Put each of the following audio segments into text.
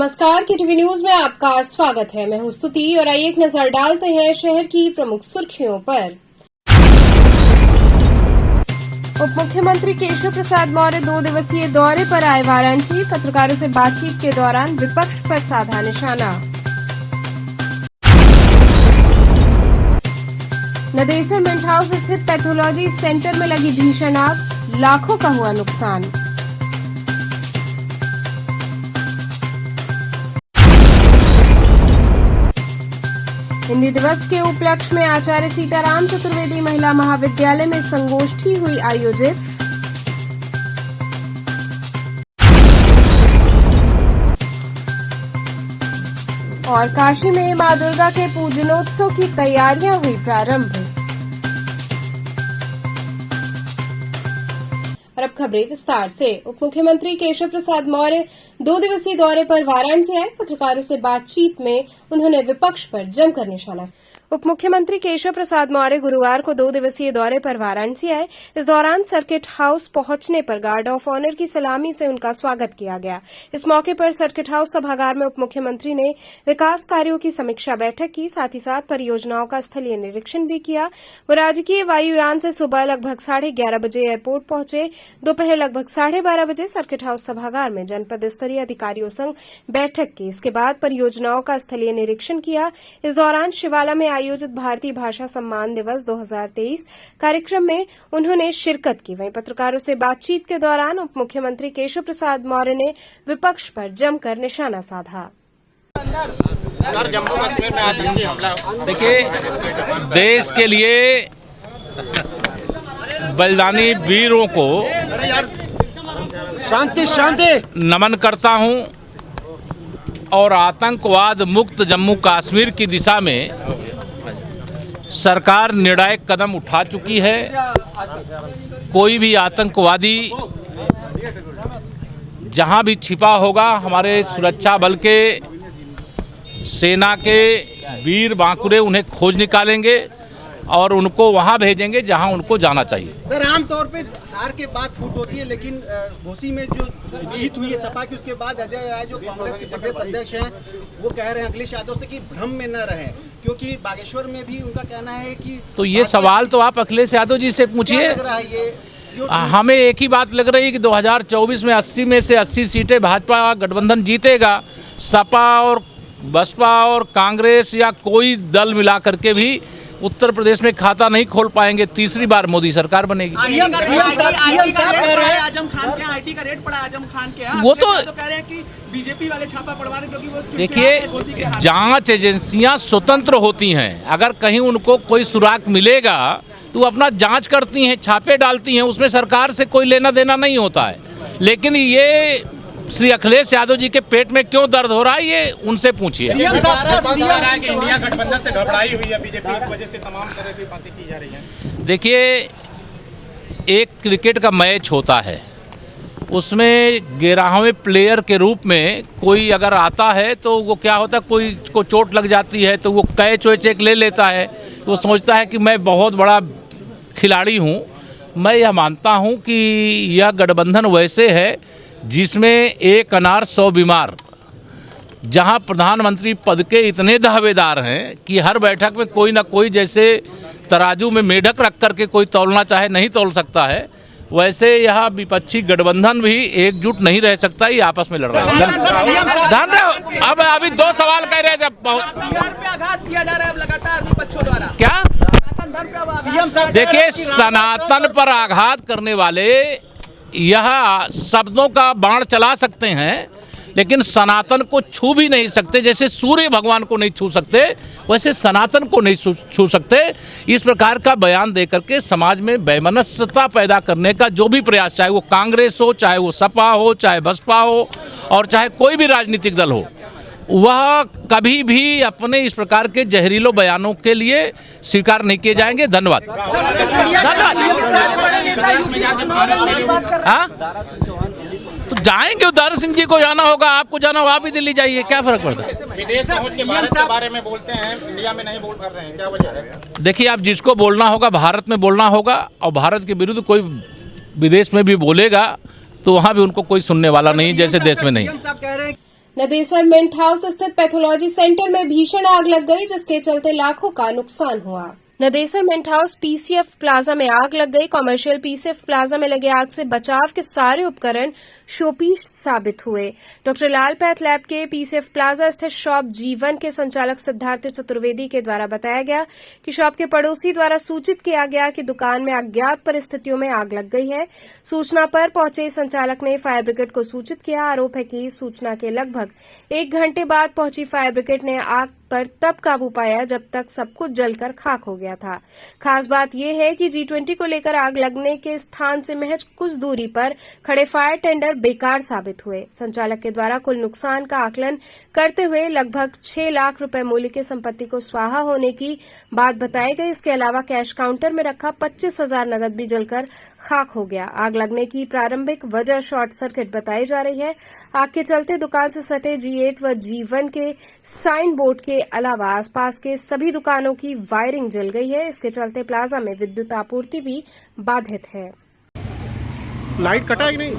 नमस्कार, KTV news में आपका स्वागत है। मैं हूं स्तुति और आइए एक नजर डालते हैं शहर की प्रमुख सुर्खियों पर। उप मुख्यमंत्री केशव प्रसाद मौर्य 2 दिवसीय दौरे पर आए वाराणसी। पत्रकारों से बातचीत के दौरान विपक्ष पर साधा निशाना। नदेसर मिंट हाउस स्थित पैथोलॉजी सेंटर में लगी भीषण आग, लाखों का हुआ नुकसान। हिंदी दिवस के उपलक्ष्य में आचार्य सीताराम चतुर्वेदी महिला महाविद्यालय में संगोष्ठी हुई आयोजित। और काशी में मां दुर्गा के पूजनोत्सव की तैयारियां हुई प्रारंभ। और अब खबरें विस्तार से। उप मुख्यमंत्री केशव प्रसाद मौर्य 2 दिवसीय दौरे पर वाराणसी आए। पत्रकारों से बातचीत में उन्होंने विपक्ष पर जमकर निशाना साधा। उप मुख्यमंत्री केशव प्रसाद मौर्य गुरुवार को 2 दिवसीय दौरे पर वाराणसी आए। इस दौरान सर्किट हाउस पहुंचने पर गार्ड ऑफ ऑनर की सलामी से उनका स्वागत किया गया। इस मौके पर सर्किट हाउस सभागार में उप मुख्यमंत्री ने विकास कार्यों की समीक्षा बैठक की, साथ ही साथ परियोजनाओं का स्थलीय निरीक्षण भी किया। वो राजकीय वायुयान से सुबह लगभग 11:30 बजे एयरपोर्ट पहुंचे। दोपहर लगभग 12:30 बजे सर्किट हाउस सभागार में जनपद स्तरीय अधिकारियों संग बैठक की। इसके बाद परियोजनाओं का स्थलीय निरीक्षण किया। इस दौरान शिवाला में आयोजित भारतीय भाषा सम्मान दिवस 2023 कार्यक्रम में उन्होंने शिरकत की। वहीं पत्रकारों से बातचीत के दौरान उप मुख्यमंत्री केशव प्रसाद मौर्य ने विपक्ष पर जमकर निशाना साधा। सर, जम्मू कश्मीर में आतंकी हमला, देखिए, देश के लिए बलिदानी वीरों को शांति नमन करता हूं और आतंकवाद मुक्त जम्मू कश्मीर की दिशा में सरकार निर्णायक कदम उठा चुकी है। कोई भी आतंकवादी जहां भी छिपा होगा, हमारे सुरक्षा बल के, सेना के वीर बांकुरे उन्हें खोज निकालेंगे और उनको वहां भेजेंगे जहां उनको जाना चाहिए। सर, आमतौर पे हार के बाद फूट होती है, लेकिन घोसी में जो जीत हुई है सपा की, उसके बाद अजय राय जो कांग्रेस के प्रदेश अध्यक्ष हैं, वो कह रहे हैं अखिलेश यादव से कि भ्रम में न रहें, क्योंकि बागेश्वर में भी उनका कहना है कि तो ये सवाल तो आप अखिलेश यादव जी से पूछिए। हमें एक ही बात लग रही है कि 2024 में 80 में से 80 सीटें भाजपा गठबंधन जीतेगा। सपा और बसपा और कांग्रेस या कोई दल मिला करके भी उत्तर प्रदेश में खाता नहीं खोल पाएंगे। तीसरी बार मोदी सरकार बनेगी। आजम खान के आईटी का रेट पड़ा, आजम खान के वो तो कह रहे हैं कि बीजेपी वाले छापा पड़वा रहे, क्योंकि वो देखिए, जांच एजेंसियां स्वतंत्र होती हैं। अगर कहीं उनको कोई सुराग मिलेगा तो अपना जांच करती हैं, छापे डालती हैं, उसमें सरकार से कोई लेना देना नहीं होता है। लेकिन ये श्री अखिलेश यादव जी के पेट में क्यों दर्द हो रहा है, ये उनसे पूछिए। इंडिया गठबंधन से घबराई हुई है बीजेपी, इस वजह से तमाम तरह की बातें की जा रही हैं। देखिए, एक क्रिकेट का मैच होता है, उसमें 11वें प्लेयर के रूप में कोई अगर आता है तो वो क्या होता है, कोई को चोट लग जाती है तो वो कैच वैच एक ले लेता है, तो वो सोचता है कि मैं बहुत बड़ा खिलाड़ी हूँ। मैं यह मानता हूँ कि यह गठबंधन वैसे है जिसमें एक अनार 100 बीमार, जहां प्रधानमंत्री पद के इतने दावेदार हैं कि हर बैठक में कोई ना कोई, जैसे तराजू में मेढक रख करके कोई तौलना चाहे नहीं तौल सकता है, वैसे यह विपक्षी गठबंधन भी एकजुट नहीं रह सकता, ये आपस में लड़ रहा है। ध्यान रहे, अब अभी 2 सवाल कह रहे थे। आघात किया जा रहा है लगातार विपक्षों द्वारा। क्या? देखिए, सनातन पर आघात करने वाले यह शब्दों का बाण चला सकते हैं, लेकिन सनातन को छू भी नहीं सकते। जैसे सूर्य भगवान को नहीं छू सकते, वैसे सनातन को नहीं छू सकते। इस प्रकार का बयान देकर के समाज में वैमनस्यता पैदा करने का जो भी प्रयास, चाहे वो कांग्रेस हो, चाहे वो सपा हो, चाहे बसपा हो और चाहे कोई भी राजनीतिक दल हो, वह कभी भी अपने इस प्रकार के जहरीलो बयानों के लिए स्वीकार नहीं किए जाएंगे। धन्यवाद। हाँ, तो जाएंगे, उदार सिंह जी को जाना होगा, आपको जाना होगा, आप भी दिल्ली जाइए, क्या फर्क पड़ता है। विदेश पहुंच के भारत के बारे में बोलते हैं, इंडिया में नहीं बोल कर रहे हैं, क्या वजह है? देखिए, आप जिसको बोलना होगा भारत में बोलना होगा, और भारत के विरुद्ध कोई विदेश में भी बोलेगा तो वहाँ भी उनको कोई सुनने वाला नहीं, जैसे देश में नहीं। नदेसर मिंट हाउस स्थित पैथोलॉजी सेंटर में भीषण आग लग गई, जिसके चलते लाखों का नुकसान हुआ। Nadesar mint house PCF plaza में आग लग गई। कॉमर्शियल पीसीएफ प्लाजा में लगे आग से बचाव के सारे उपकरण शोपीस साबित हुए। डॉक्टर लाल पैथ लैब के पीसीएफ प्लाजा स्थित शॉप जीवन के संचालक सिद्धार्थ चतुर्वेदी के द्वारा बताया गया कि शॉप के पड़ोसी द्वारा सूचित किया गया कि दुकान में अज्ञात परिस्थितियों में आग लग गई है। सूचना पर पहुंचे संचालक ने फायर ब्रिगेड को सूचित किया। आरोप है कि सूचना के लगभग 1 घंटे बाद पहुंची फायर ब्रिगेड ने आग पर तब काबू पाया जब तक सब कुछ जलकर खाक हो गया था। खास बात यह है कि G20 को लेकर आग लगने के स्थान से महज कुछ दूरी पर खड़े फायर टेंडर बेकार साबित हुए। संचालक के द्वारा कुल नुकसान का आकलन करते हुए लगभग 6 लाख रुपए मूल्य की संपत्ति को स्वाहा होने की बात बताई गई। इसके अलावा कैश काउंटर में रखा 25,000 नकद भी जलकर खाक हो गया। आग लगने की प्रारंभिक वजह शॉर्ट सर्किट बताई जा रही है। आग के चलते दुकान से सटे G8 व G1 के साइन बोर्ड के अलावा आसपास के सभी दुकानों की वायरिंग जल गई है। इसके चलते प्लाजा में विद्युत आपूर्ति भी बाधित है। लाइट कटा है कि नहीं?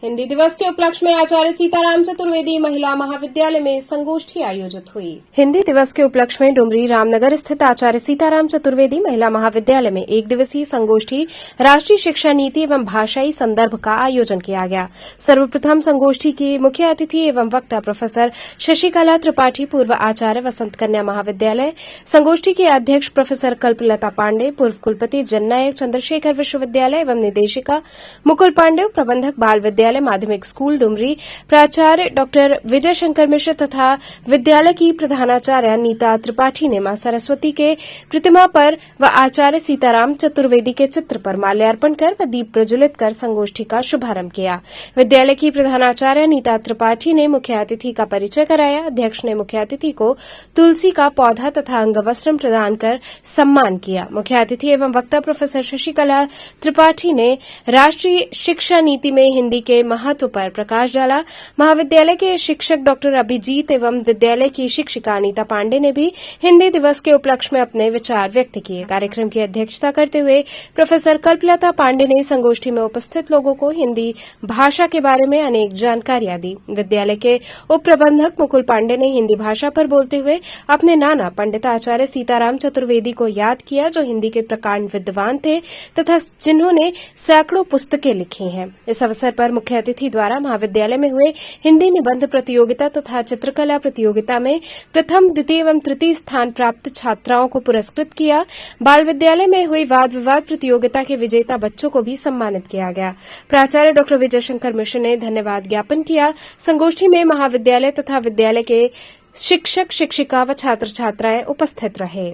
हिंदी दिवस के उपलक्ष्य में आचार्य सीताराम चतुर्वेदी महिला महाविद्यालय में संगोष्ठी आयोजित हुई। हिंदी दिवस के उपलक्ष्य में डुमरी रामनगर स्थित आचार्य सीताराम चतुर्वेदी महिला महाविद्यालय में 1 दिवसीय संगोष्ठी राष्ट्रीय शिक्षा नीति एवं भाषाई संदर्भ का आयोजन किया गया। सर्वप्रथम संगोष्ठी की मुख्य अतिथि एवं वक्ता प्रोफेसर शशिकला त्रिपाठी, पूर्व आचार्य वसंत कन्या महाविद्यालय। संगोष्ठी के अध्यक्ष प्रोफेसर कल्पलता पांडे, पूर्व कुलपति जननायक चंद्रशेखर विश्वविद्यालय एवं निदेशिका मुकुल पांडे, प्रबंधक बाल विद्यालय माध्यमिक स्कूल डुमरी, प्राचार्य डॉक्टर विजय शंकर मिश्र तथा विद्यालय की प्रधानाचार्य नीता त्रिपाठी ने मां सरस्वती के प्रतिमा पर व आचार्य सीताराम चतुर्वेदी के चित्र पर माल्यार्पण कर व दीप प्रज्वलित कर संगोष्ठी का शुभारंभ किया। विद्यालय की प्रधानाचार्य नीता त्रिपाठी ने मुख्य अतिथि का परिचय कराया। अध्यक्ष ने मुख्य अतिथि को तुलसी का पौधा तथा अंगवस्त्र प्रदान कर सम्मान किया। मुख्य अतिथि एवं वक्ता प्रोफेसर शशिकला त्रिपाठी ने राष्ट्रीय शिक्षा नीति में हिंदी के महत्व पर प्रकाश डाला। महाविद्यालय के शिक्षक डॉक्टर अभिजीत एवं विद्यालय की शिक्षिका अनीता पांडे ने भी हिंदी दिवस के उपलक्ष्य में अपने विचार व्यक्त किए। कार्यक्रम की अध्यक्षता करते हुए प्रोफेसर कल्पलता पांडे ने संगोष्ठी में उपस्थित लोगों को हिंदी भाषा के बारे में अनेक जानकारियां दी। विद्यालय के उप प्रबंधक मुकुल पांडे ने हिंदी भाषा पर बोलते हुए अपने नाना पंडित आचार्य सीताराम चतुर्वेदी को याद किया, जो हिंदी के प्रकांड विद्वान थे तथा जिन्होंने सैकड़ों पुस्तकें लिखी हैं। इस अवसर पर मुख्य अतिथि द्वारा महाविद्यालय में हुए हिंदी निबंध प्रतियोगिता तथा चित्रकला प्रतियोगिता में प्रथम, द्वितीय एवं तृतीय स्थान प्राप्त छात्राओं को पुरस्कृत किया। बाल विद्यालय में हुई वाद विवाद प्रतियोगिता के विजेता बच्चों को भी सम्मानित किया गया। प्राचार्य डॉक्टर विजय शंकर मिश्र ने धन्यवाद ज्ञापन किया। संगोष्ठी में महाविद्यालय तथा विद्यालय के शिक्षक, शिक्षिका व छात्र छात्राएं उपस्थित रहे।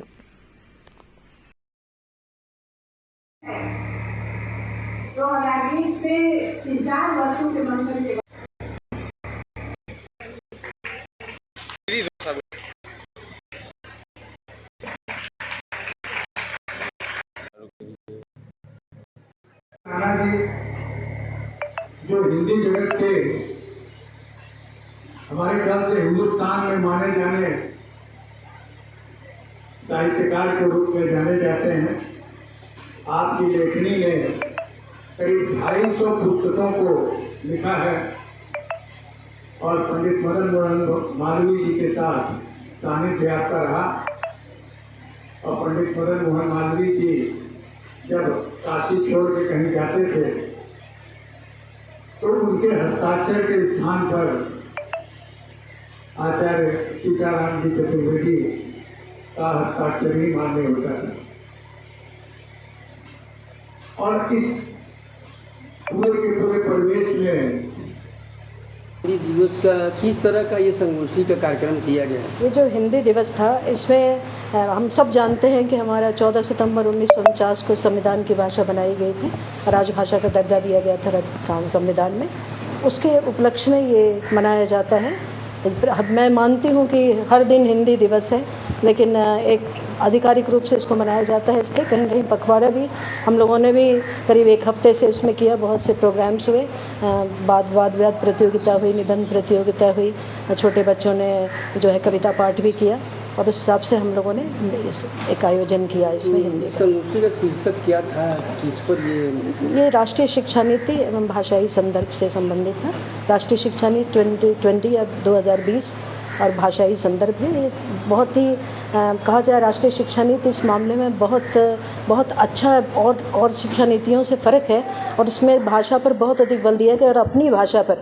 तो 2020 से 3-4 वर्षों के मंथन के जो हिंदी जगत के हमारे ख्याल से हिंदुस्तान में माने जाने साहित्यकार के रूप में जाने जाते हैं। आपकी लेखनी ने करीब 250 पुस्तकों को लिखा है और पंडित मदन मोहन मालवीय जी के साथ सानिध्य आपका रहा। और पंडित मदन मोहन मालवीय जी जब काशी छोड़ के कहीं जाते थे तो उनके हस्ताक्षर के स्थान पर आचार्य सीताराम जी चतुर्वेदी का हस्ताक्षर ही मान्य होता था। और इस पूरे के पूरे परिवेश में हिंदी दिवस का किस तरह का ये संगोष्ठी का कार्यक्रम किया गया? ये जो हिंदी दिवस था, इसमें हम सब जानते हैं कि हमारा 14 सितंबर 1949 को संविधान की भाषा बनाई गई थी, राजभाषा का दर्जा दिया गया था संविधान में। उसके उपलक्ष्य में ये मनाया जाता है। मैं मानती हूँ कि हर दिन हिंदी दिवस है, लेकिन एक आधिकारिक रूप से इसको मनाया जाता है। इसलिए कहीं कहीं पखवाड़ा भी हम लोगों ने भी करीब 1 हफ्ते से इसमें किया। बहुत से प्रोग्राम्स हुए, वाद विवाद प्रतियोगिता हुई, निबंध प्रतियोगिता हुई, छोटे बच्चों ने जो है कविता पाठ भी किया। और उस हिसाब से हम लोगों ने एक आयोजन किया इसमें हिंदी का। संगोष्ठी का शीर्षक क्या था, किस पर ये राष्ट्रीय शिक्षा नीति एवं भाषाई संदर्भ से संबंधित था। राष्ट्रीय शिक्षा नीति 2020 या 2020 और भाषाई संदर्भ है। ये बहुत ही कहा जाए राष्ट्रीय शिक्षा नीति इस मामले में बहुत अच्छा है और शिक्षा नीतियों से फ़र्क है, और इसमें भाषा पर बहुत अधिक बल दिया गया और अपनी भाषा पर,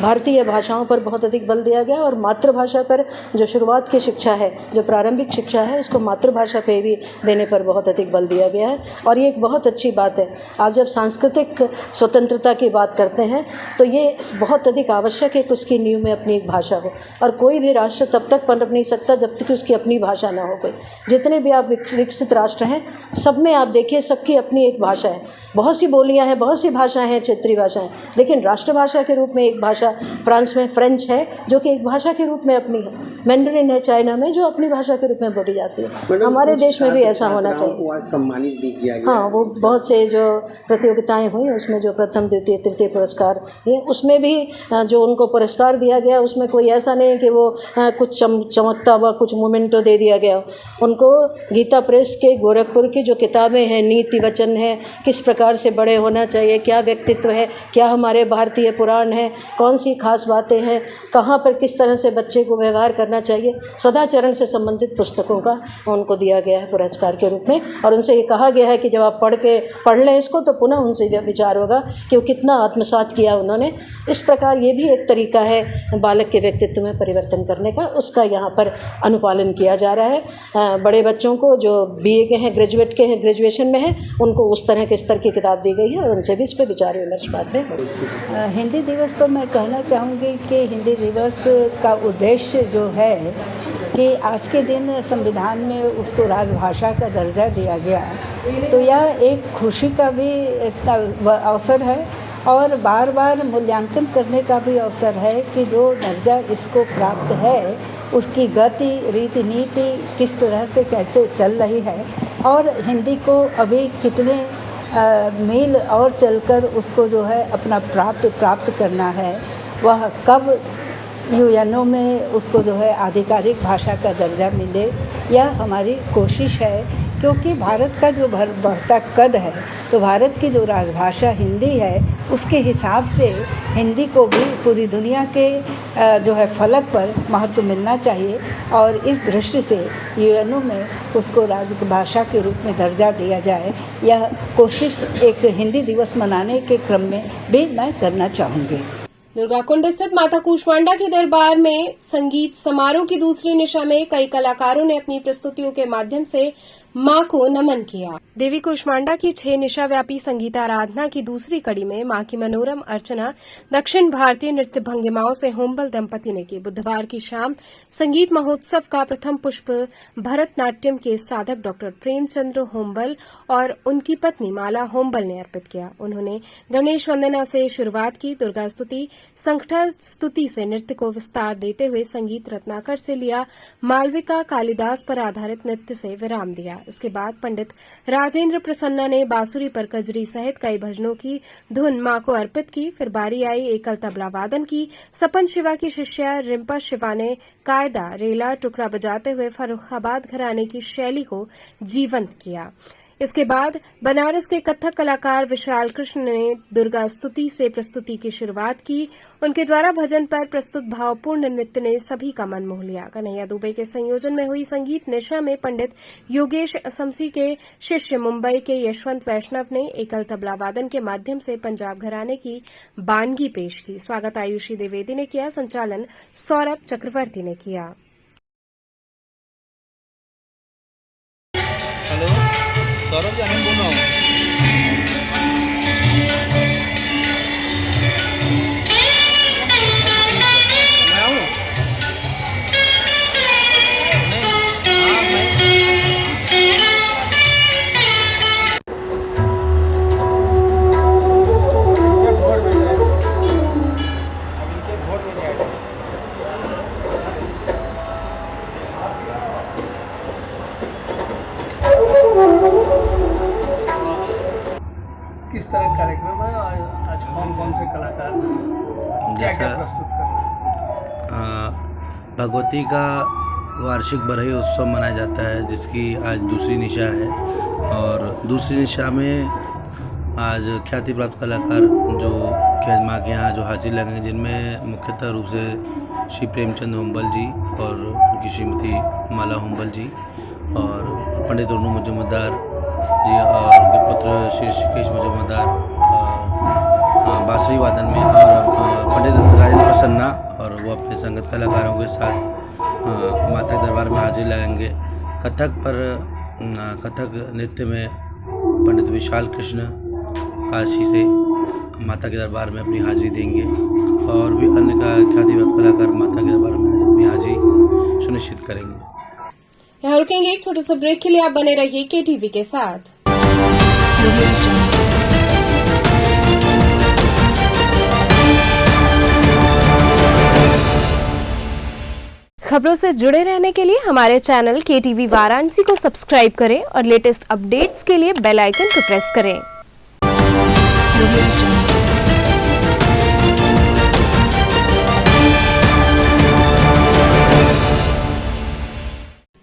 भारतीय भाषाओं पर बहुत अधिक बल दिया गया, और मातृभाषा पर जो शुरुआत की शिक्षा है, जो प्रारंभिक शिक्षा है, उसको मातृभाषा पे भी देने पर बहुत अधिक बल दिया गया है। और ये एक बहुत अच्छी बात है। आप जब सांस्कृतिक स्वतंत्रता की बात करते हैं तो ये बहुत अधिक आवश्यक है कि उसकी नींव में अपनी एक भाषा हो, और कोई भी राष्ट्र तब तक पनप नहीं सकता जब तक कि उसकी अपनी भाषा ना हो कोई। जितने भी आप विकसित राष्ट्र हैं, सब में आप देखिए सबकी अपनी एक भाषा है। बहुत सी बोलियां हैं, बहुत सी भाषाएं हैं, क्षेत्रीय भाषाएं, लेकिन राष्ट्रभाषा के रूप में एक भाषा फ्रांस में फ्रेंच है जो कि एक भाषा के रूप में अपनी है। मैंडरिन है चाइना में जो अपनी भाषा के रूप में बोली जाती है। हमारे देश में भी ऐसा होना चाहिए। सम्मानित भी किया गया। हाँ, वो बहुत से जो प्रतियोगिताएं हुई उसमें जो प्रथम द्वितीय तृतीय पुरस्कार ये, उसमें भी जो उनको पुरस्कार दिया गया उसमें कोई ऐसा नहीं कि वो कुछ चमकता हुआ कुछ मोमेंटो दे दिया गया। उनको गीता प्रेस के गोरखपुर की जो किताबें हैं, नीति वचन है, किस प्रकार से बड़े होना चाहिए, क्या व्यक्तित्व है, क्या हमारे भारतीय पुराण हैं, कौन सी खास बातें हैं, कहाँ पर किस तरह से बच्चे को व्यवहार करना चाहिए, सदाचरण से संबंधित पुस्तकों का उनको दिया गया है पुरस्कार के रूप में। और उनसे ये कहा गया है कि जब आप पढ़ लें इसको तो पुनः उनसे विचार होगा कि वो कितना आत्मसात किया उन्होंने। इस प्रकार ये भी एक तरीका है बालक के व्यक्तित्व में परिवर्तन करने का, उसका यहाँ पर अनुपालन किया जा रहा है। बड़े बच्चों को जो BA के हैं, ग्रेजुएट के हैं, ग्रेजुएशन में हैं, उनको उस तरह के स्तर की किताब दी गई है और उनसे भी इस पर विचार विमर्श बाद में। हिंदी दिवस तो मैं कहना चाहूँगी कि हिंदी दिवस का उद्देश्य जो है कि आज के दिन संविधान में उसको राजभाषा का दर्जा दिया गया, तो यह एक खुशी का भी इसका अवसर है और बार बार मूल्यांकन करने का भी अवसर है कि जो दर्जा इसको प्राप्त है उसकी गति, रीति नीति किस तरह से कैसे चल रही है और हिंदी को अभी कितने मील और चलकर उसको जो है अपना प्राप्त करना है, वह कब UNO में उसको जो है आधिकारिक भाषा का दर्जा मिले, यह हमारी कोशिश है। क्योंकि भारत का जो बढ़ता कद है तो भारत की जो राजभाषा हिंदी है उसके हिसाब से हिंदी को भी पूरी दुनिया के जो है फलक पर महत्व मिलना चाहिए और इस दृष्टि से UNO में उसको राजभाषा के रूप में दर्जा दिया जाए। यह कोशिश एक हिंदी दिवस मनाने के क्रम में भी मैं करना चाहूँगी। दुर्गाकुंड स्थित माता कूष्मांडा के दरबार में संगीत समारोह की दूसरी निशा में कई कलाकारों ने अपनी प्रस्तुतियों के माध्यम से मां को नमन किया। देवी कूष्मांडा की 6 निशा व्यापी संगीत आराधना की दूसरी कड़ी में मां की मनोरम अर्चना दक्षिण भारतीय नृत्य भंगिमाओं से होम्बल दंपति ने की। बुधवार की शाम संगीत महोत्सव का प्रथम पुष्प भरतनाट्यम के साधक डॉक्टर प्रेमचंद्र होम्बल और उनकी पत्नी माला होम्बल ने अर्पित किया। उन्होंने गणेश वंदना से शुरुआत की। दुर्गा स्तुति, संकटा स्तुति से नृत्य को विस्तार देते हुए संगीत रत्नाकर से लिया मालविका कालिदास पर आधारित नृत्य से विराम दिया। इसके बाद पंडित राजेंद्र प्रसन्ना ने बांसुरी पर कजरी सहित कई भजनों की धुन मां को अर्पित की। फिर बारी आई एकल तबला वादन की। सपन शिवा की शिष्या रिम्पा शिवा ने कायदा रेला टुकड़ा बजाते हुए फर्रुखाबाद घराने की शैली को जीवंत किया। इसके बाद बनारस के कथक कलाकार विशाल कृष्ण ने दुर्गा स्तुति से प्रस्तुति की शुरुआत की। उनके द्वारा भजन पर प्रस्तुत भावपूर्ण नृत्य ने सभी का मन मोह लिया। कन्हैया दुबे के संयोजन में हुई संगीत निशा में पंडित योगेश असमसी के शिष्य मुंबई के यशवंत वैष्णव ने एकल तबला वादन के माध्यम से पंजाब घराने की बानगी पेश की। स्वागत आयुषी द्विवेदी ने किया। संचालन सौरभ चक्रवर्ती ने किया। सौरभ जी बोल रहा हूँ। किस तरह कार्यक्रम है आज कौन से कलाकार क्या प्रस्तुत कर रहे हैं? भगवती का वार्षिक बरही उत्सव मनाया जाता है, जिसकी आज दूसरी निशा है। और दूसरी निशा में आज ख्याति प्राप्त कलाकार जो माँ के यहाँ जो हाजिर लगेंगे, जिनमें मुख्यतः रूप से श्री प्रेमचंद हुंबल जी और उनकी श्रीमती माला हुंबल जी और पंडित रुनु मुजम्मदार जी और उनके पुत्र श्री ऋषिकेश मुजम्मदार बांसुरी वादन में, और पंडित राजेंद्र प्रसन्ना और वो अपने संगत कलाकारों के साथ माता के दरबार में हाजिर लगाएंगे। कथक नृत्य में पंडित विशाल कृष्ण काशी से माता के दरबार में अपनी हाजिरी देंगे और भी अन्य ख्याति प्राप्त कलाकार माता के दरबार में अपनी हाजिरी सुनिश्चित करेंगे। यहाँ रुकेंगे एक छोटे से ब्रेक के लिए। आप बने रहिए KTV के साथ। खबरों से जुड़े रहने के लिए हमारे चैनल KTV वाराणसी को सब्सक्राइब करें और लेटेस्ट अपडेट्स के लिए बेल आइकन को प्रेस करें।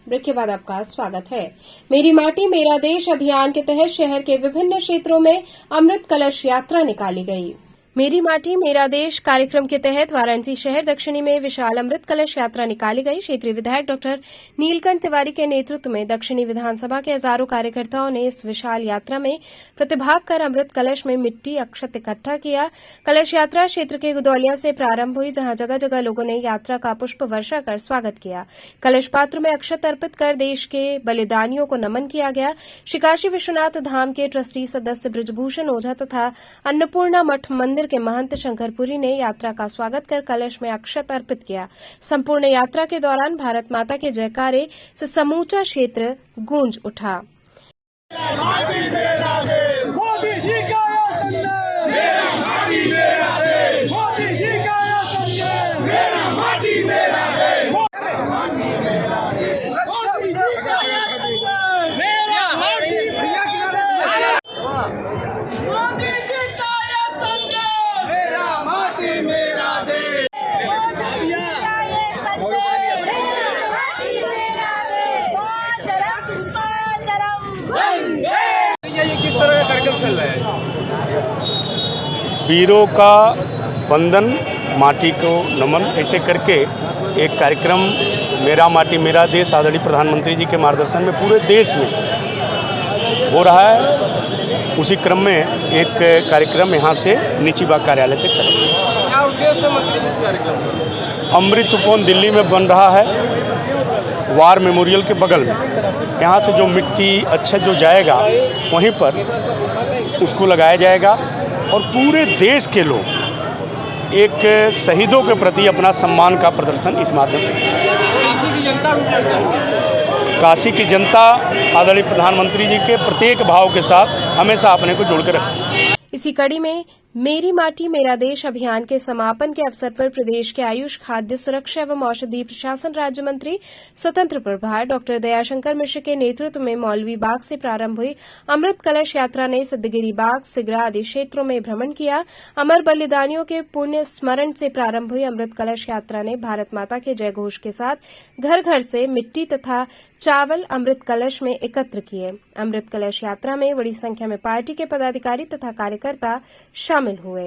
ब्रेक के बाद आपका स्वागत है। मेरी माटी मेरा देश अभियान के तहत शहर के विभिन्न क्षेत्रों में अमृत कलश यात्रा निकाली गई। मेरी माटी मेरा देश कार्यक्रम के तहत वाराणसी शहर दक्षिणी में विशाल अमृत कलश यात्रा निकाली गई। क्षेत्रीय विधायक डॉक्टर नीलकंठ तिवारी के नेतृत्व में दक्षिणी विधानसभा के हजारों कार्यकर्ताओं ने इस विशाल यात्रा में प्रतिभाग कर अमृत कलश में मिट्टी अक्षत इकट्ठा किया। कलश यात्रा क्षेत्र के गुदौलिया से प्रारंभ हुई, जहां जगह जगह लोगों ने यात्रा का पुष्प वर्षा कर स्वागत किया। कलश पात्र में अक्षत अर्पित कर देश के बलिदानियों को नमन किया गया। श्री काशी विश्वनाथ धाम के ट्रस्टी सदस्य बृजभूषण ओझा तथा अन्नपूर्णा मठ मंदिर के महंत शंकरपुरी ने यात्रा का स्वागत कर कलश में अक्षत अर्पित किया। संपूर्ण यात्रा के दौरान भारत माता के जयकारे से समूचा क्षेत्र गूंज उठा। किस तरह का कार्यक्रम चल रहा है? वीरों का वंदन, माटी को नमन, ऐसे करके एक कार्यक्रम मेरा माटी मेरा देश आदरणीय प्रधानमंत्री जी के मार्गदर्शन में पूरे देश में हो रहा है। उसी क्रम में एक कार्यक्रम यहाँ से नीची बाग कार्यालय तक चल रहा है। क्या उद्देश्य है मंत्री इस कार्यक्रम का? अमृत उपवन दिल्ली में बन रहा है, वार मेमोरियल के बगल में। यहाँ से जो मिट्टी अच्छा जो जाएगा वहीं पर उसको लगाया जाएगा और पूरे देश के लोग एक शहीदों के प्रति अपना सम्मान का प्रदर्शन इस माध्यम से करेंगे। काशी की जनता काशी की जनता आदरणीय प्रधानमंत्री जी के प्रत्येक भाव के साथ हमेशा अपने को जोड़ कर रखती है। इसी कड़ी में मेरी माटी मेरा देश अभियान के समापन के अवसर पर प्रदेश के आयुष, खाद्य सुरक्षा एवं औषधि प्रशासन राज्य मंत्री स्वतंत्र प्रभार डॉक्टर दयाशंकर मिश्र के नेतृत्व में मौलवी बाग से प्रारंभ हुई अमृत कलश यात्रा ने सिद्धगिरी बाग, सिगरा आदि क्षेत्रों में भ्रमण किया। अमर बलिदानियों के पुण्य स्मरण से प्रारंभ हुई अमृत कलश यात्रा ने भारत माता के जय घोष के साथ घर घर से मिट्टी तथा चावल अमृत कलश में एकत्र किए। अमृत कलश यात्रा में बड़ी संख्या में पार्टी के पदाधिकारी तथा कार्यकर्ता शामिल हुए।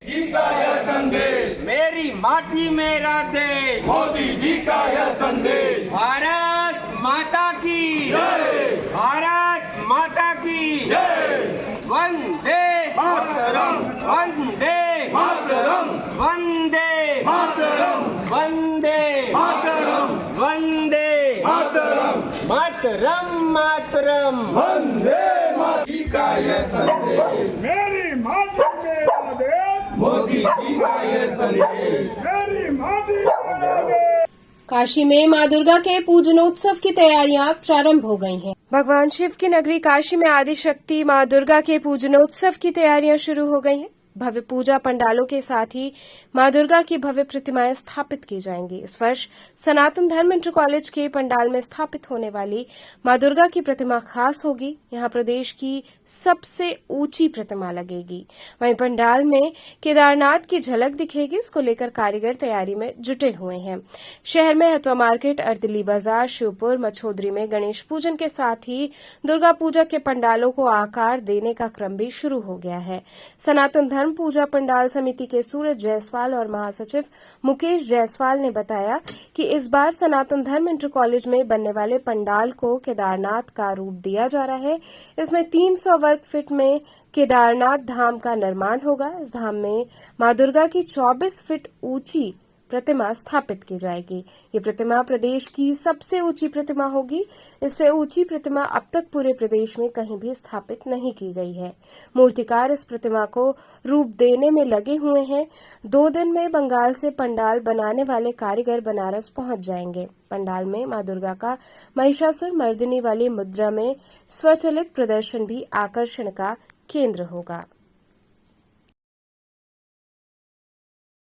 जी का यह संदेश, मेरी माटी मेरा देश, मोदी जी का यह संदेश, भारत माता की जय, भारत माता की जय, वंदे मातरम, वंदे मातरम, वंदे मातरम, वंदे मातरम, वंदे मातरम, मातरम मातरम, वंदे माती का यह संदेश, मेरी माटी मेरा देश, मोदी जी का यह संदेश, मेरी माटी मेरा देश। काशी में मां दुर्गा के पूजनोत्सव की तैयारियां प्रारंभ हो गई हैं। भगवान शिव की नगरी काशी में आदिशक्ति मां दुर्गा के पूजनोत्सव की तैयारियां शुरू हो गई हैं। भव्य पूजा पंडालों के साथ ही मां दुर्गा की भव्य प्रतिमाएं स्थापित की जाएंगी। इस वर्ष सनातन धर्म इंटर कॉलेज के पंडाल में स्थापित होने वाली मां दुर्गा की प्रतिमा खास होगी। यहां प्रदेश की सबसे ऊंची प्रतिमा लगेगी। वहीं पंडाल में केदारनाथ की झलक दिखेगी। इसको लेकर कारीगर तैयारी में जुटे हुए हैं। शहर में हथवा मार्केट, अर्दली बाजार, शिवपुर, मछोदरी में गणेश पूजन के साथ ही दुर्गा पूजा के पंडालों को आकार देने का क्रम भी शुरू हो गया है। सनातन धर्म पूजा पंडाल समिति के सूरज जायसवाल और महासचिव मुकेश जायसवाल ने बताया कि इस बार सनातन धर्म इंटर कॉलेज में बनने वाले पंडाल को केदारनाथ का रूप दिया जा रहा है। इसमें 300 वर्ग फीट में केदारनाथ धाम का निर्माण होगा। इस धाम में मां दुर्गा की 24 फीट ऊंची प्रतिमा स्थापित की जाएगी। ये प्रतिमा प्रदेश की सबसे ऊंची प्रतिमा होगी। इससे ऊंची प्रतिमा अब तक पूरे प्रदेश में कहीं भी स्थापित नहीं की गई है। मूर्तिकार इस प्रतिमा को रूप देने में लगे हुए हैं। 2 दिन में बंगाल से पंडाल बनाने वाले कारीगर बनारस पहुंच जाएंगे। पंडाल में मां दुर्गा का महिषासुर मर्दिनी वाली मुद्रा में स्वचलित प्रदर्शन भी आकर्षण का केंद्र होगा।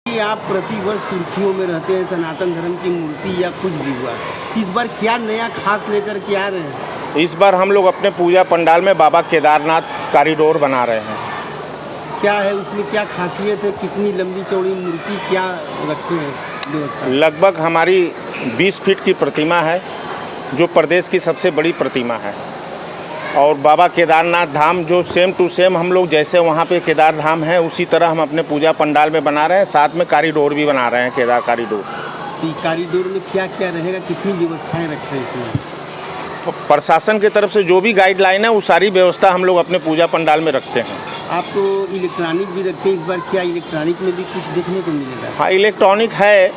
आप प्रतिवर्ष सुर्खियों में रहते हैं, सनातन धर्म की मूर्ति या कुछ भी हुआ, इस बार क्या नया खास लेकर के आ रहे हैं? इस बार हम लोग अपने पूजा पंडाल में बाबा केदारनाथ कॉरिडोर बना रहे हैं। क्या है उसमें, क्या खासियत है? कितनी लंबी चौड़ी मूर्ति क्या रखे हैं व्यवस्था? लगभग हमारी 20 फीट की प्रतिमा है, जो प्रदेश की सबसे बड़ी प्रतिमा है। और बाबा केदारनाथ धाम जो सेम टू सेम हम लोग जैसे वहाँ पे केदार धाम है उसी तरह हम अपने पूजा पंडाल में बना रहे हैं। साथ में कॉरिडोर भी बना रहे हैं, केदार कॉरिडोर। कॉरिडोर में क्या क्या रहेगा, कितनी व्यवस्थाएं रखते हैं इसमें? प्रशासन की तरफ से जो भी गाइडलाइन है वो सारी व्यवस्था हम लोग अपने पूजा पंडाल में रखते हैं। आप तो इलेक्ट्रॉनिक भी रखते हैं, इस बार क्या इलेक्ट्रॉनिक में भी कुछ देखने को मिलेगा? हाँ, इलेक्ट्रॉनिक है।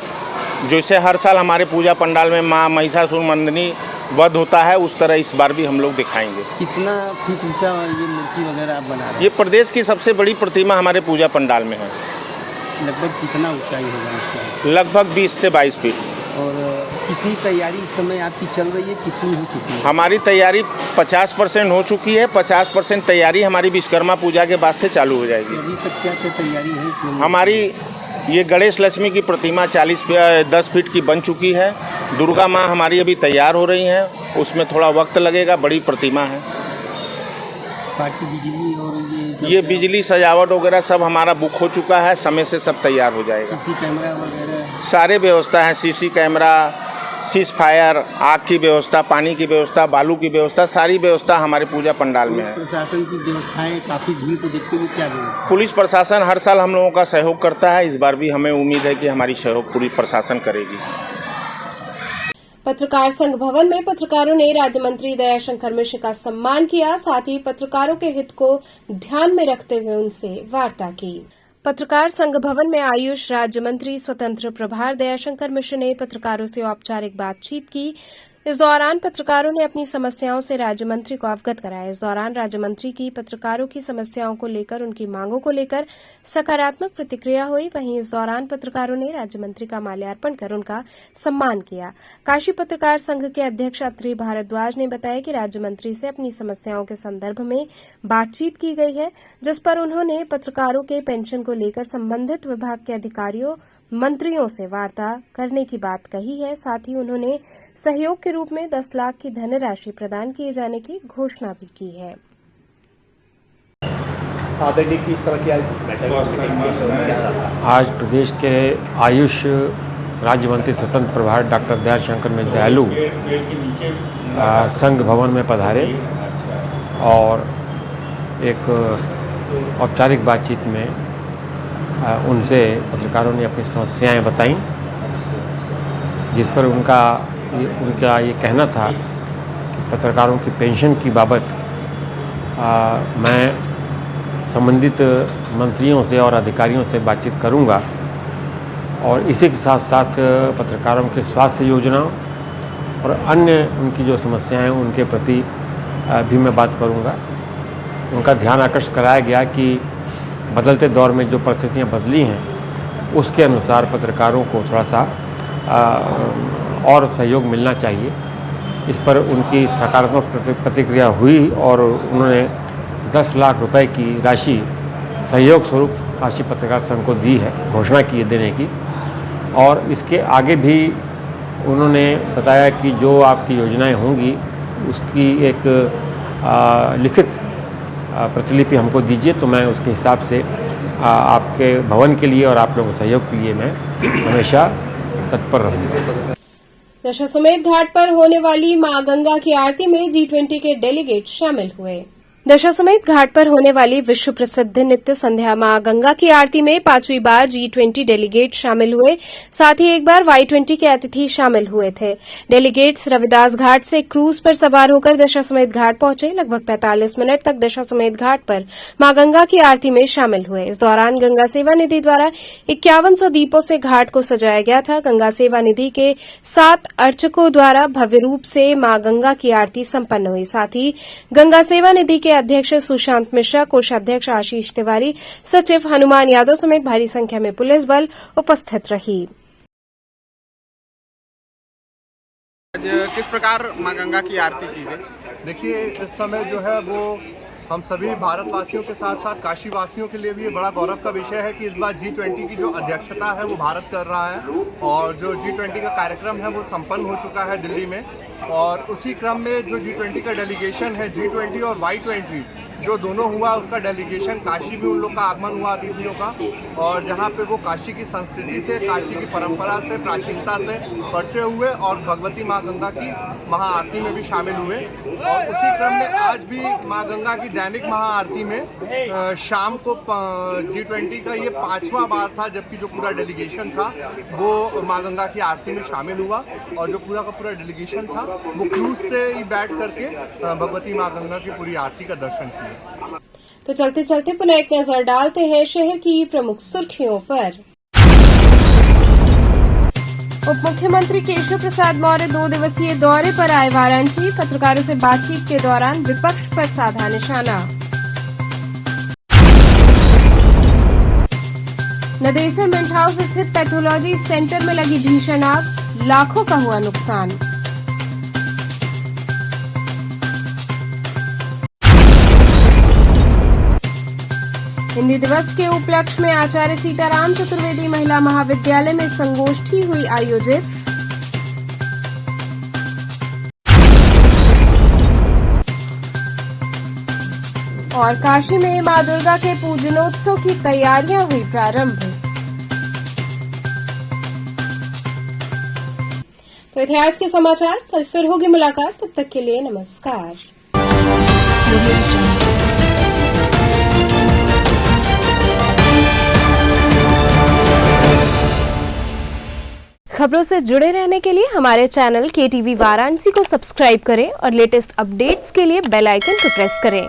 जैसे हर साल हमारे पूजा पंडाल में माँ महिषासुर मर्दिनी वध होता है, उस तरह इस बार भी हम लोग दिखाएंगे। कितना फीट ऊंचा ये मूर्ति वगैरह आप बना रहे हैं? ये प्रदेश की सबसे बड़ी प्रतिमा हमारे पूजा पंडाल में है। लगभग कितना ऊंचाई होगा इसका? लगभग 20 से 22 फीट। और कितनी तैयारी इस समय आपकी चल रही है, कितनी हो चुकी है? हमारी तैयारी 50% हो चुकी है। 50% तैयारी हमारी विश्वकर्मा पूजा के बाद से चालू हो जाएगी। अभी तक क्या क्या तैयारी है? हमारी ये गणेश लक्ष्मी की प्रतिमा 10 फीट की बन चुकी है। दुर्गा माँ हमारी अभी तैयार हो रही हैं, उसमें थोड़ा वक्त लगेगा, बड़ी प्रतिमा है। बाकी बिजली और ये बिजली सजावट वगैरह सब हमारा बुक हो चुका है, समय से सब तैयार हो जाएगा। सीसी कैमरा वगैरह सारे व्यवस्था है, सीसी कैमरा, सीज फायर, आग की व्यवस्था, पानी की व्यवस्था, बालू की व्यवस्था, सारी व्यवस्था हमारे पूजा पंडाल में है। प्रशासन की व्यवस्थाएं, काफ़ी भीड़ को देखते हुए क्या व्यवस्था? पुलिस प्रशासन हर साल हम लोगों का सहयोग करता है। इस बार भी हमें उम्मीद है कि हमारी सहयोग पूरी प्रशासन करेगी। पत्रकार संघ भवन में पत्रकारों ने राज्य मंत्री दयाशंकर मिश्र का सम्मान किया। साथ ही पत्रकारों के हित को ध्यान में रखते हुए उनसे वार्ता की। पत्रकार संघ भवन में आयुष राज्य मंत्री स्वतंत्र प्रभार दयाशंकर मिश्र ने पत्रकारों से औपचारिक बातचीत की। इस दौरान पत्रकारों ने अपनी समस्याओं से राज्य मंत्री को अवगत कराया। इस दौरान राज्य मंत्री की पत्रकारों की समस्याओं को लेकर, उनकी मांगों को लेकर सकारात्मक प्रतिक्रिया हुई। वहीं इस दौरान पत्रकारों ने राज्य मंत्री का माल्यार्पण कर उनका सम्मान किया। काशी पत्रकार संघ के अध्यक्ष अत्रि भारद्वाज ने बताया कि राज्य मंत्री से अपनी समस्याओं के संदर्भ में बातचीत की गई है, जिस पर उन्होंने पत्रकारों के पेंशन को लेकर संबंधित विभाग के अधिकारियों मंत्रियों से वार्ता करने की बात कही है। साथ ही उन्होंने सहयोग के रूप में 10 लाख की धनराशि प्रदान किए जाने की घोषणा भी की है। किस तरह की आज प्रदेश के आयुष राज्य मंत्री स्वतंत्र प्रभार डॉक्टर दयाशंकर मिश्र दयालु संघ भवन में पधारे और एक औपचारिक बातचीत में उनसे पत्रकारों ने अपनी समस्याएं बताईं, जिस पर उनका ये कहना था कि पत्रकारों की पेंशन की बाबत मैं संबंधित मंत्रियों से और अधिकारियों से बातचीत करूंगा और इसी के साथ साथ पत्रकारों के स्वास्थ्य योजना और अन्य उनकी जो समस्याएं हैं उनके प्रति भी मैं बात करूंगा। उनका ध्यान आकर्षित कराया गया कि बदलते दौर में जो परिस्थितियाँ बदली हैं उसके अनुसार पत्रकारों को थोड़ा सा और सहयोग मिलना चाहिए। इस पर उनकी सकारात्मक प्रतिक्रिया हुई और उन्होंने 10 लाख रुपए की राशि सहयोग स्वरूप काशी पत्रकार संघ को दी है, घोषणा की है देने की। और इसके आगे भी उन्होंने बताया कि जो आपकी योजनाएं होंगी उसकी एक लिखित प्रतिलिपि हमको दीजिए, तो मैं उसके हिसाब से आपके भवन के लिए और आप लोगों के सहयोग के लिए मैं हमेशा तत्पर रहूँगा। दशाश्वमेध घाट पर होने वाली मां गंगा की आरती में G20 के डेलीगेट शामिल हुए। दशाश्वमेध घाट पर होने वाली विश्व प्रसिद्ध नित्य संध्या मां गंगा की आरती में 5वीं बार G20 डेलीगेट शामिल हुए। साथ ही एक बार Y20 के अतिथि शामिल हुए थे। डेलीगेट्स रविदास घाट से क्रूज पर सवार होकर दशाश्वमेध घाट पहुंचे। लगभग 45 मिनट तक दशाश्वमेध घाट पर मां गंगा की आरती में शामिल हुए। इस दौरान गंगा सेवा निधि द्वारा 5100 दीपों से घाट को सजाया गया था। गंगा सेवा निधि के 7 अर्चकों द्वारा भव्य रूप से मां गंगा की आरती संपन्न हुई। साथ ही गंगा सेवा निधि के अध्यक्ष सुशांत मिश्रा, कोषाध्यक्ष आशीष तिवारी, सचिव हनुमान यादव समेत भारी संख्या में पुलिस बल उपस्थित रही। किस प्रकार मां गंगा की आरती की गई? देखिए, इस समय जो है वो हम सभी भारतवासियों के साथ साथ काशी वासियों के लिए भी ये बड़ा गौरव का विषय है कि इस बार G20 की जो अध्यक्षता है वो भारत कर रहा है और जो G20 का कार्यक्रम है वो संपन्न हो चुका है दिल्ली में। और उसी क्रम में जो G20 का डेलीगेशन है, G20 और Y20 जो दोनों हुआ, उसका डेलीगेशन काशी में उन लोग का आगमन हुआ अतिथियों का, और जहाँ पे वो काशी की संस्कृति से, काशी की परंपरा से, प्राचीनता से परिचय हुए और भगवती माँ गंगा की महाआरती में भी शामिल हुए। और उसी क्रम में आज भी माँ गंगा की दैनिक महाआरती में शाम को G20 का ये 5वां बार था, जबकि जो पूरा डेलीगेशन था वो माँ गंगा की आरती में शामिल हुआ और जो पूरा का पूरा डेलीगेशन था वो क्रूज से ही बैठ करके भगवती माँ गंगा की पूरी आरती का दर्शन किया। तो चलते चलते पुनः एक नजर डालते हैं शहर की प्रमुख सुर्खियों पर। उप मुख्यमंत्री केशव प्रसाद मौर्य 2 दिवसीय दौरे पर आए वाराणसी। पत्रकारों से बातचीत के दौरान विपक्ष पर साधा निशाना। नदेसर मिंट हाउस स्थित पैथोलॉजी सेंटर में लगी भीषण आग, लाखों का हुआ नुकसान। हिंदी दिवस के उपलक्ष्य में आचार्य सीताराम चतुर्वेदी महिला महाविद्यालय में संगोष्ठी हुई आयोजित। और काशी में मां दुर्गा के पूजनोत्सव की तैयारियां हुई प्रारंभ। तो थे आज के समाचार, कल फिर होगी मुलाकात, तब तक के लिए नमस्कार। खबरों से जुड़े रहने के लिए हमारे चैनल KTV वाराणसी को सब्सक्राइब करें और लेटेस्ट अपडेट्स के लिए बेल आइकन को प्रेस करें।